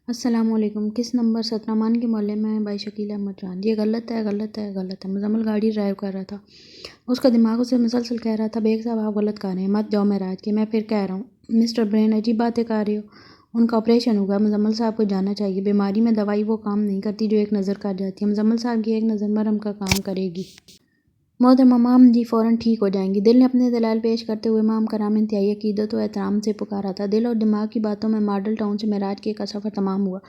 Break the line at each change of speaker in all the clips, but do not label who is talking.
السلام علیکم۔ کس نمبر 17 مان کے محلے میں بائی شکیل احمد جان؟ یہ غلط ہے، غلط ہے، غلط ہے۔ مزمل گاڑی ڈرائیو کر رہا تھا، اس کا دماغ اسے مسلسل کہہ رہا تھا بیگ صاحب آپ غلط کر رہے ہیں، مت جاؤ معراج کی۔ میں پھر کہہ رہا ہوں مسٹر برین عجیب باتیں کر رہے ہو، ان کا آپریشن ہوگا، مزمل صاحب کو جانا چاہیے۔ بیماری میں دوائی وہ کام نہیں کرتی جو ایک نظر کر جاتی ہے، مزمل صاحب کی ایک نظر مرہم کا کام کرے گی۔ محترم امام جی فوراً ٹھیک ہو جائیں گی۔ دل نے اپنے دلائل پیش کرتے ہوئے امام کا نام انتہائی عقیدت و احترام سے پکارا تھا۔ دل اور دماغ کی باتوں میں ماڈل ٹاؤن سے معراج کی کا سفر تمام ہوا۔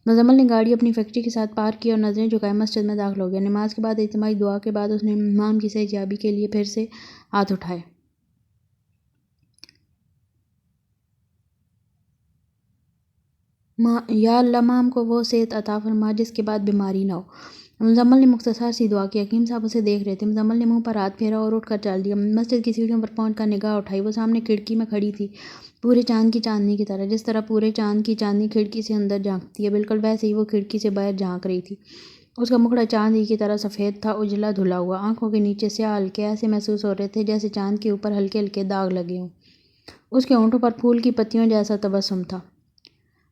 مزمل نے گاڑی اپنی فیکٹری کے ساتھ پارک کی اور نظریں جھکائے مسجد میں داخل ہو گیا۔ نماز کے بعد اجتماعی دعا کے بعد اس نے امام کی صحت یابی کے لیے پھر سے ہاتھ اٹھائے۔ یا اللہ امام کو وہ صحت عطا فرما جس کے بعد بیماری نہ ہو۔ مزمل نے مختصر سی دعا کی۔ حکیم صاحب اسے دیکھ رہے تھے۔ مزمل نے منہ پر ہاتھ پھیرا اور اٹھ کر چل دیا۔ مسجد کی سیڑھیوں پر پہنچ کر نگاہ اٹھائی، وہ سامنے کھڑکی میں کھڑی تھی، پورے چاند کی چاندنی کی طرح۔ جس طرح پورے چاند کی چاندنی کھڑکی سے اندر جھانکتی ہے، بالکل ویسے ہی وہ کھڑکی سے باہر جھانک رہی تھی۔ اس کا مکھڑا چاند ہی کی طرح سفید تھا، اجلا دھلا ہوا۔ آنکھوں کے نیچے سیاہ حلقے ایسے محسوس ہو رہے تھے جیسے چاند کے اوپر ہلکے ہلکے داغ لگے ہوں۔ اس کے ہونٹوں پر پھول کی پتیوں جیسا تبسم تھا۔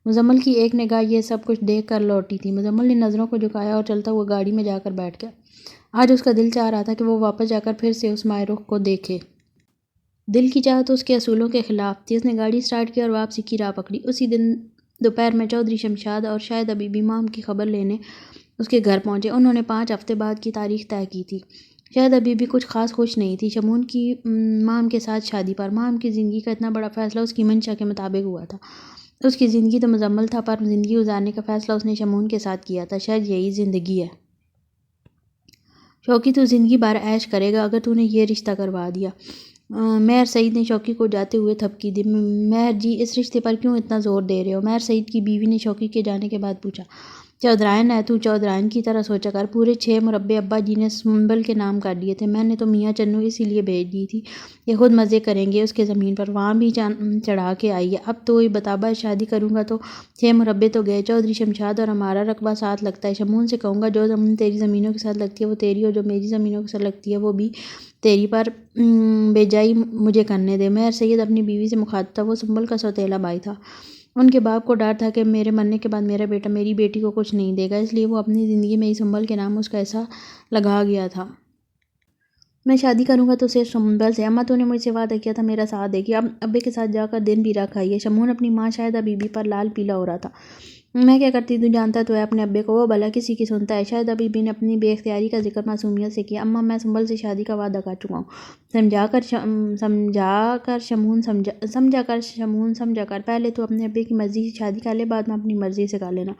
مزمل کی ایک نگاہ یہ سب کچھ دیکھ کر لوٹی تھی۔ مزمل نے نظروں کو جھکایا اور چلتا ہوا گاڑی میں جا کر بیٹھ گیا۔ آج اس کا دل چاہ رہا تھا کہ وہ واپس جا کر پھر سے اس مائع رخ کو دیکھے۔ دل کی چاہت اس کے اصولوں کے خلاف تھی۔ اس نے گاڑی سٹارٹ کی اور واپسی کی راہ پکڑی۔ اسی دن دوپہر میں چودھری شمشاد اور شاہد حبیبی مام کی خبر لینے اس کے گھر پہنچے۔ انہوں نے 5 ہفتے بعد کی تاریخ طے کی تھی۔ شاہد حبیبی کچھ خاص خوش نہیں تھی شمون کی مام کے ساتھ شادی پر۔ مام کی زندگی کا اتنا بڑا فیصلہ اس کی منشا کے مطابق ہوا تھا۔ اس کی زندگی تو مزمل تھا، پر زندگی گزارنے کا فیصلہ اس نے شمون کے ساتھ کیا تھا۔ شاید یہی زندگی ہے۔ شوقی تو زندگی بھر عیش کرے گا اگر تو نے یہ رشتہ کروا دیا۔ مہر سعید نے شوقی کو جاتے ہوئے تھپکی دی۔ مہر جی اس رشتے پر کیوں اتنا زور دے رہے ہو؟ مہر سعید کی بیوی نے شوقی کے جانے کے بعد پوچھا۔ چودھرائن ہے تو چودھرائن کی طرح سوچا کر، پورے 6 مربع ابا جی نے سنبل کے نام کر دیے تھے۔ میں نے تو میاں چنو اسی لیے بھیج دی تھی، یہ خود مزے کریں گے اس کے زمین پر، وہاں بھی چڑھا کے آئی ہے۔ اب تو بتابہ شادی کروں گا تو 6 مربع تو گئے، چودھری شمشاد اور ہمارا رقبہ ساتھ لگتا ہے۔ شمون سے کہوں گا جو زمین تیری زمینوں کے ساتھ لگتی ہے وہ تیری، اور جو میری زمینوں کے ساتھ لگتی ہے وہ بھی تیری، پر بیجائی مجھے کرنے دے۔ مہر سید اپنی بیوی سے مخاطب تھا، وہ سنبل کا سوتیلا بھائی تھا۔ ان کے باپ کو ڈر تھا کہ میرے مرنے کے بعد میرا بیٹا میری بیٹی کو کچھ نہیں دے گا، اس لیے وہ اپنی زندگی میں ہی سنبل کے نام اس کا حصہ لگا گیا تھا۔ میں شادی کروں گا تو صرف سنبل سے، اماں تو نے مجھ سے وعدہ کیا تھا میرا ساتھ دے گی۔ اب ابے کے ساتھ جا کر دن بھی رکھ آئی ہے۔ شمون اپنی ماں شاہدہ بی بی پر لال پیلا ہو رہا تھا۔ میں کیا کرتی تو جانتا تو ہے اپنے ابے کو، وہ بھلا کسی کی سنتا ہے؟ شاہدہ بی بی نے اپنی بے اختیاری کا ذکر معصومیت سے کیا۔ اماں میں سنبل سے شادی کا وعدہ کر چکا ہوں، سمجھا کر پہلے تو اپنے ابے کی مرضی سے شادی کر لے، بعد میں اپنی مرضی سے کر لینا۔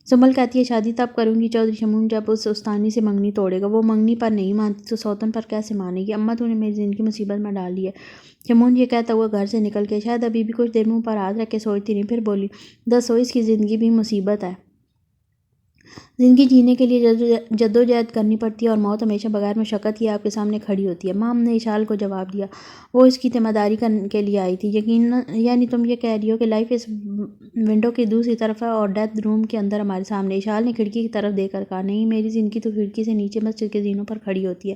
سنبل کہتی ہے شادی تب کروں گی چودھری شمون جب اس استانی سے منگنی توڑے گا، وہ منگنی پر نہیں مانتی تو سوتن پر کیسے مانے گی؟ اماں تو نے میری زندگی مصیبت میں ڈال دی ہے۔ شمون یہ کہتا ہوا گھر سے نکل کے، شاہدہ بی بی کچھ دیر منہ پر ہاتھ رکھ کے سوچتی رہی، پھر بولی دسو اس کی زندگی بھی مصیبت ہے۔ زندگی جینے کے لیے جدوجہد کرنی پڑتی ہے اور موت ہمیشہ بغیر مشقت کیے آپ کے سامنے کھڑی ہوتی ہے۔ مام نے اشال کو جواب دیا۔ وہ اس کی تیمارداری کے لیے آئی تھی۔ یعنی تم یہ کہہ رہی ہو کہ لائف اس ونڈو کی دوسری طرف ہے اور ڈیتھ روم کے اندر ہمارے سامنے؟ اشال نے کھڑکی کی طرف دیکھ کر کہا۔ نہیں، میری زندگی تو کھڑکی سے نیچے مسجد کے زینوں پر کھڑی ہوتی ہے،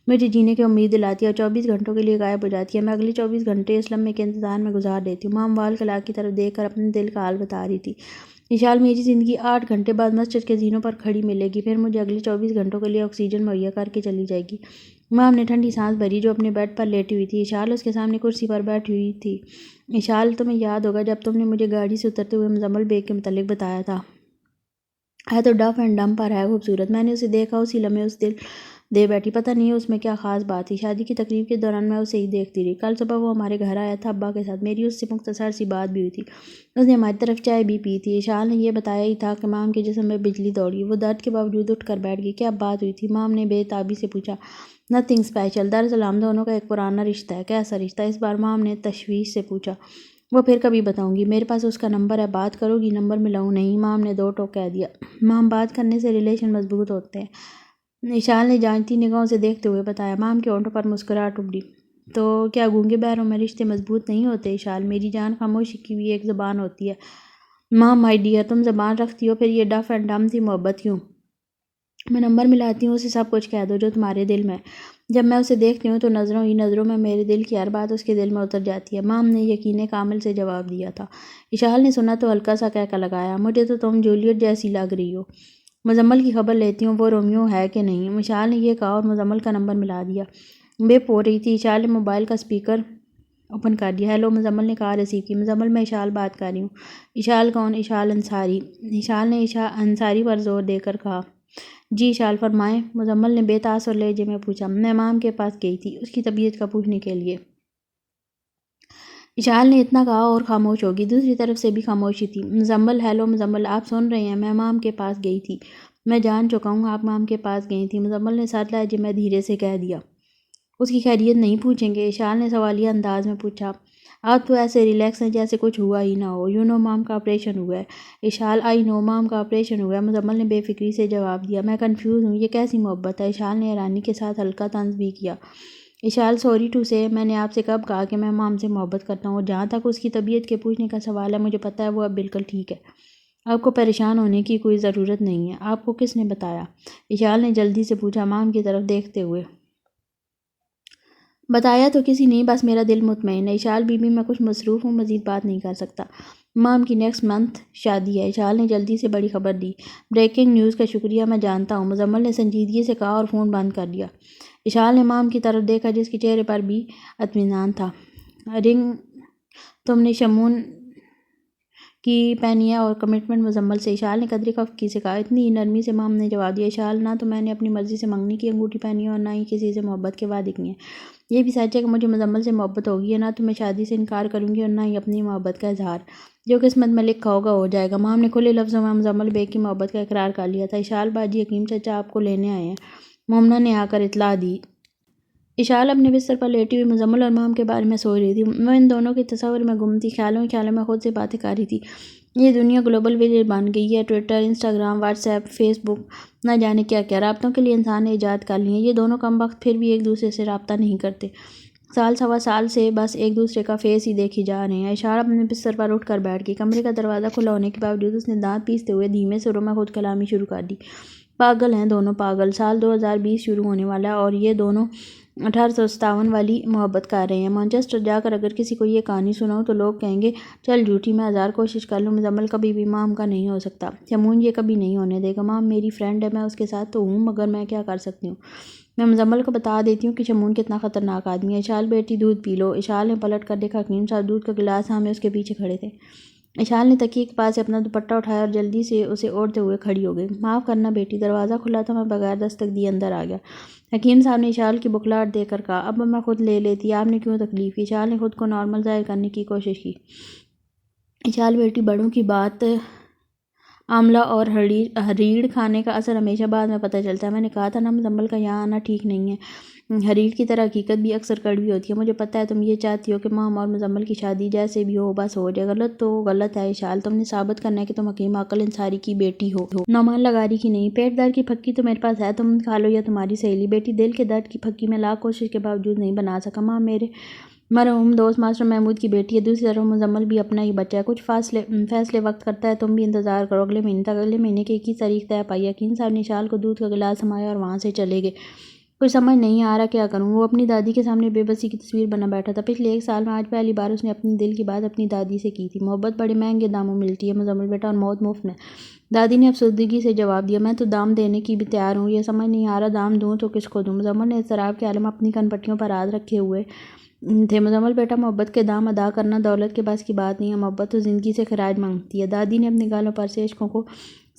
مجھے جینے کی امید دلاتی ہے اور 24 گھنٹوں کے لیے غائب ہو جاتی ہے۔ میں اگلے 24 گھنٹے اس لمحے کے انتظار میں گزار دیتی ہوں۔ مام وال کلاک کی طرف دیکھ کر اپنے دل کا حال بتا رہی تھی۔ اشال میری زندگی 8 گھنٹے بعد مسجد کے زینوں پر کھڑی ملے گی، پھر مجھے اگلے 24 گھنٹوں کے لیے آکسیجن مہیا کر کے چلی جائے گی۔ مام نے ٹھنڈی سانس بھری جو اپنے بیڈ پر لیٹی ہوئی تھی۔ اشال اس کے سامنے کرسی پر بیٹھی ہوئی تھی۔ اشال تمہیں یاد ہوگا جب تم نے مجھے گاڑی سے اترتے ہوئے مزمل بیگ کے متعلق بتایا تھا؟ ہے تو ڈف اینڈ ڈم پر ہے خوبصورت۔ میں نے اسے دیکھا، اسی لمحے اس دل دے بیٹھی، پتہ نہیں اس میں کیا خاص بات تھی۔ شادی کی تقریب کے دوران میں اسے ہی دیکھتی رہی۔ کل صبح وہ ہمارے گھر آیا تھا ابا کے ساتھ، میری اس سے مختصر سی بات بھی ہوئی تھی، اس نے ہماری طرف چائے بھی پی تھی۔ اشال نے یہ بتایا ہی تھا کہ مام کے جسم میں بجلی دوڑی، وہ درد کے باوجود اٹھ کر بیٹھ گئی۔ کیا بات ہوئی تھی؟ مام نے بے تابی سے پوچھا۔ نتھنگ اسپیشل، دراصل ہم دونوں کا ایک پرانا رشتہ ہے۔ کیسا رشتہ؟ اس بار مام نے تشویش سے پوچھا۔ وہ پھر کبھی بتاؤں گی، میرے پاس اس کا نمبر ہے، بات کرو گی؟ نمبر ملاؤں؟ نہیں، مام نے دو ٹوک کہہ دیا۔ مام بات کرنے سے ریلیشن مضبوط ہوتے ہیں، اشال نے جانتی نگاہوں سے دیکھتے ہوئے بتایا۔ مام کے ہونٹوں پر مسکراہٹ ابھری۔ تو کیا گونگے بہروں میں رشتے مضبوط نہیں ہوتے اشال؟ میری جان، خاموشی کی بھی ایک زبان ہوتی ہے۔ مام مائی ڈیئر، تم زبان رکھتی ہو، پھر یہ ڈف اینڈ ڈم سی محبت کیوں؟ میں نمبر ملاتی ہوں، اسے سب کچھ کہہ دو جو تمہارے دل میں ہے۔ جب میں اسے دیکھتی ہوں تو نظروں ہی نظروں میں میرے دل کی ہر بات اس کے دل میں اتر جاتی ہے۔ مام نے یقین کامل سے جواب دیا تھا۔ اشال نے سنا تو ہلکا سا کہہ لگایا، مجھے تو تم جولیٹ جیسی لگ رہی ہو۔ مزمل کی خبر لیتی ہوں وہ رومیو ہے کہ نہیں۔ اشال نے یہ کہا اور مزمل کا نمبر ملا دیا۔ بیپ ہو رہی تھی، اشال نے موبائل کا اسپیکر اوپن کر دیا۔ ہیلو، مزمل نے کہا ریسیو کی۔ مزمل، میں اشال بات کر رہی ہوں۔ اشال کون؟ اشال انصاری۔ اشال نے انصاری پر زور دے کر کہا۔ جی اشال فرمائیں۔ مزمل نے بے تاثر لہجے میں پوچھا۔ میں مام کے پاس گئی تھی اس کی طبیعت کا پوچھنے کے لیے۔ اشال نے اتنا کہا اور خاموش ہوگی۔ دوسری طرف سے بھی خاموشی تھی۔ مزمل، ہیلو مزمل، آپ سن رہے ہیں؟ میں مام کے پاس گئی تھی۔ میں جان چکا ہوں آپ مام کے پاس گئی تھی، مزمل نے سرد لہجے میں دھیرے سے کہہ دیا۔ اس کی خیریت نہیں پوچھیں گے؟ اشال نے سوالیہ انداز میں پوچھا۔ آپ تو ایسے ریلیکس ہیں جیسے کچھ ہوا ہی نہ ہو۔ یو نو مام کا آپریشن ہوا ہے۔ اشال، آئی نو مام کا آپریشن ہوا ہے، مزمل نے بے فکری سے جواب دیا۔ میں کنفیوز ہوں، یہ کیسی محبت ہے؟ اشال نے حیرانی کے ساتھ ہلکا طنز بھی کیا۔ اشال، سوری ٹو سے، میں نے آپ سے کب کہا کہ میں مام سے محبت کرتا ہوں؟ اور جہاں تک اس کی طبیعت کے پوچھنے کا سوال ہے، مجھے پتہ ہے وہ اب بالکل ٹھیک ہے۔ آپ کو پریشان ہونے کی کوئی ضرورت نہیں ہے۔ آپ کو کس نے بتایا؟ اشال نے جلدی سے پوچھا مام کی طرف دیکھتے ہوئے۔ بتایا تو کسی نہیں، بس میرا دل مطمئن ہے۔ اشال، بی بی میں کچھ مصروف ہوں، مزید بات نہیں کر سکتا۔ مام کی نیکسٹ منتھ شادی ہے۔ اشال نے جلدی سے بڑی خبر دی۔ بریکنگ نیوز کا شکریہ، میں جانتا ہوں، مزمل نے سنجیدگی سے کہا اور فون بند کر دیا۔ اشال نے مام کی طرف دیکھا جس کے چہرے پر بھی اطمینان تھا۔ رنگ تم نے شمون کی پہنی ہے اور کمٹمنٹ مزمل سے؟ اشال نے قدرے خفگی سے کہا۔ اتنی ہی نرمی سے مام نے جواب دیا۔ اشال، نہ تو میں نے اپنی مرضی سے منگنی کی انگوٹھی پہنی ہے اور نہ ہی کسی سے محبت کے وعدے کیے ہیں۔ یہ بھی سچ ہے کہ مجھے مزمل سے محبت ہوگی ہے، نہ تو میں شادی سے انکار کروں گی اور نہ ہی اپنی محبت کا اظہار۔ جو قسمت میں لکھا ہوگا ہو جائے گا۔ مام نے کھلے لفظوں میں مزمل بیگ کی محبت کا اقرار کر لیا تھا۔ اشال، باجی حکیم چچا آپ کو لینے آئے ہیں، مومنہ نے آ کر اطلاع دی۔ اشال اپنے بستر پر لیٹی ہوئی مزمل اور مام کے بارے میں سوچ رہی تھی۔ وہ ان دونوں کے تصور میں گم تھی، خیالوں ہی خیالوں میں خود سے باتیں کر رہی تھی۔ یہ دنیا گلوبل ولیج بن گئی ہے، Twitter, Instagram, WhatsApp, Facebook, نہ جانے کیا کیا رابطوں کے لیے انسان نے ایجاد کر لی ہیں۔ یہ دونوں کم وقت پھر بھی ایک دوسرے سے رابطہ نہیں کرتے، سال سوا سال سے بس ایک دوسرے کا فیس ہی دیکھی جا رہے ہیں۔ اشال اپنے بستر پر اٹھ کر بیٹھ گئی۔ کمرے کا دروازہ کھلا ہونے کے باوجود اس نے دانت پیستے ہوئے دھیمے سروں میں خود کلامی شروع کر دی۔ پاگل ہیں دونوں، پاگل۔ سال 2020 شروع ہونے والا ہے اور یہ دونوں 1857 والی محبت کر رہے ہیں۔ مانچسٹر جا کر اگر کسی کو یہ کہانی سناؤں تو لوگ کہیں گے چل جھوٹی، میں ہزار کوشش کر لوں، مزمل کبھی بھی مام کا نہیں ہو سکتا۔ شمون یہ کبھی نہیں ہونے دے گا۔ مام میری فرینڈ ہے، میں اس کے ساتھ تو ہوں، مگر میں کیا کر سکتی ہوں؟ میں مزمل کو بتا دیتی ہوں کہ شمون کتنا خطرناک آدمی ہے۔ اشال بیٹی دودھ پی لو۔ اشال نے پلٹ کر دیکھا، حکیم صاحب دودھ کا گلاس سامنے اس کے پیچھے کھڑے تھے۔ اشال نے تکیے کے پاس سے اپنا دوپٹہ اٹھایا اور جلدی سے اسے اوڑھتے ہوئے کھڑی ہو گئی۔ معاف کرنا بیٹی، دروازہ کھلا تھا، میں بغیر دستک دیے اندر آ گیا۔ حکیم صاحب نے اشال کی بکھلاہٹ دیکھ کر کہا، اب میں خود لے لیتی، آپ نے کیوں تکلیف کی؟ اشال نے خود کو نارمل ظاہر کرنے کی کوشش کی۔ اشال بیٹی، بڑوں کی بات آملہ اور ہریڑ کھانے کا اثر ہمیشہ بعد میں پتہ چلتا ہے۔ میں نے کہا تھا نا مزمل کا یہاں آنا ٹھیک نہیں ہے۔ ہریڑ کی طرح حقیقت بھی اکثر کڑوی ہوتی ہے۔ مجھے پتہ ہے تم یہ چاہتی ہو کہ مام اور مزمل کی شادی جیسے بھی ہو بس ہو جائے۔ غلط تو غلط ہے اشال، تم نے ثابت کرنا ہے کہ تم حکیم عاقل انصاری کی بیٹی ہو، نعمان لغاری کی نہیں۔ پیٹ درد کی پھکی تو میرے پاس ہے، تم کھا لو یا تمہاری سہیلی۔ بیٹی، دل کے درد کی پھکی میں لاکھ کوشش کے باوجود نہیں بنا سکا۔ ماں میرے مرحوم دوست ماسٹر محمود کی بیٹی ہے، دوسری طرف مزمل بھی اپنا ہی بچہ ہے، کچھ فیصلے وقت کرتا ہے، تم بھی انتظار کرو اگلے مہینے تک۔ اگلے مہینے کی 21 تاریخ طے پائی ہے۔ حکیم صاحب نے اشال کو دودھ کا گلاس تھمایا اور وہاں سے چلے گئے۔ کچھ سمجھ نہیں آ رہا کیا کروں۔ وہ اپنی دادی کے سامنے بے بسی کی تصویر بنا بیٹھا تھا۔ پچھلے 1 سال میں آج پہلی بار اس نے اپنے دل کی بات اپنی دادی سے کی تھی۔ محبت بڑے مہنگے داموں ملتی ہے مزمل بیٹا، اور موت مفت میں۔ دادی نے افسردگی سے جواب دیا۔ میں تو دام دینے کی بھی تیار ہوں، یہ سمجھ نہیں آ رہا دام دوں تو کس کو دوں۔ مزمل نے اضطراب کے عالم میں اپنی کن پٹیوں پر ہاتھ رکھے ہوئے تھے۔ مزمل بیٹا، محبت کے دام ادا کرنا دولت کے بس کی بات نہیں ہے، محبت تو زندگی سے خراج مانگتی ہے۔ دادی نے اپنے گالوں پر سے اشکوں کو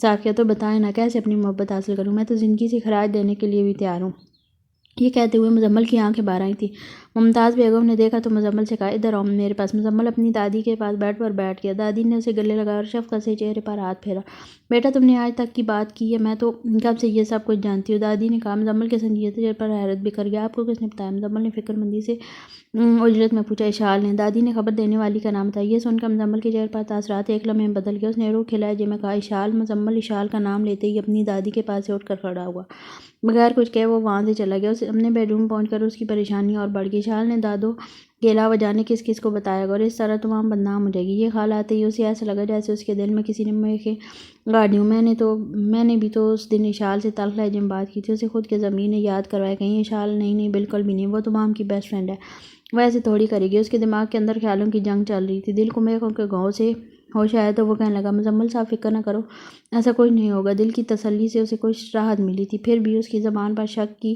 صاف کیا۔ تو بتائیں نا کیسے اپنی محبت حاصل کروں؟ میں تو زندگی سے خراج دینے کے لیے بھی تیار ہوں۔ یہ کہتے ہوئے مزمل کی آنکھیں بھر آئی تھیں۔ ممتاز بیگم نے دیکھا تو مزمل سے کہا، ادھر آؤ میرے پاس۔ مزمل اپنی دادی کے پاس بیڈ پر بیٹھ گیا۔ دادی نے اسے گلے لگایا اور شفقت سے چہرے پر ہاتھ پھیرا۔ بیٹا، تم نے آج تک کی بات کی ہے، میں تو کب سے یہ سب کچھ جانتی ہوں، دادی نے کہا۔ مزمل کے سنجیدہ چہرے پر حیرت بکھر گیا۔ آپ کو کس نے بتایا؟ مزمل نے فکر مندی سے اجلت میں پوچھا۔ اشال نے۔ دادی نے خبر دینے والی کا نام بتایا۔ یہ سن کر مزمل کے چہرے پر تاثرات ایک لمحے میں بدل گئے۔ اس نے روکھے لہجے میں کہا، اشال۔ مزمل اشال کا نام لیتے ہی اپنی دادی کے پاس سے اٹھ کر کھڑا ہوا۔ بغیر کچھ کہے وہ وہاں سے چلا گیا۔ اسے اپنے بیڈ روم پہنچ کر اس کی پریشانی اور بڑھ گئی۔ اشال نے دادو کے علاوہ جانے کس کس کو بتایا گا اور اس طرح تمام بدنام ہو جائے گی۔ یہ خیال آتے ہی اسے ایسا لگا جیسے اس کے دل میں کسی نے میخیں گاڑی ہوں۔ میں نے بھی تو اس دن اشال سے تلخ لہجے میں بات کی تھی۔ اسے خود کے ضمیر نے یاد کروایا، کہیں اشال نہیں بالکل بھی نہیں، وہ تو مام کی بیسٹ فرینڈ ہے، وہ ایسے تھوڑی کرے گی۔ اس کے دماغ کے اندر خیالوں کی جنگ چل رہی تھی، دل کو میخوں کے گھاؤ سے ہوش آیا تو وہ کہنے لگا، مزمل صاحب فکر نہ کرو، ایسا کچھ نہیں ہوگا۔ دل کی تسلی سے اسے کچھ راحت ملی تھی، پھر بھی اس کی زبان پر شک کی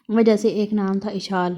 وجہ سے ایک نام تھا، اشال۔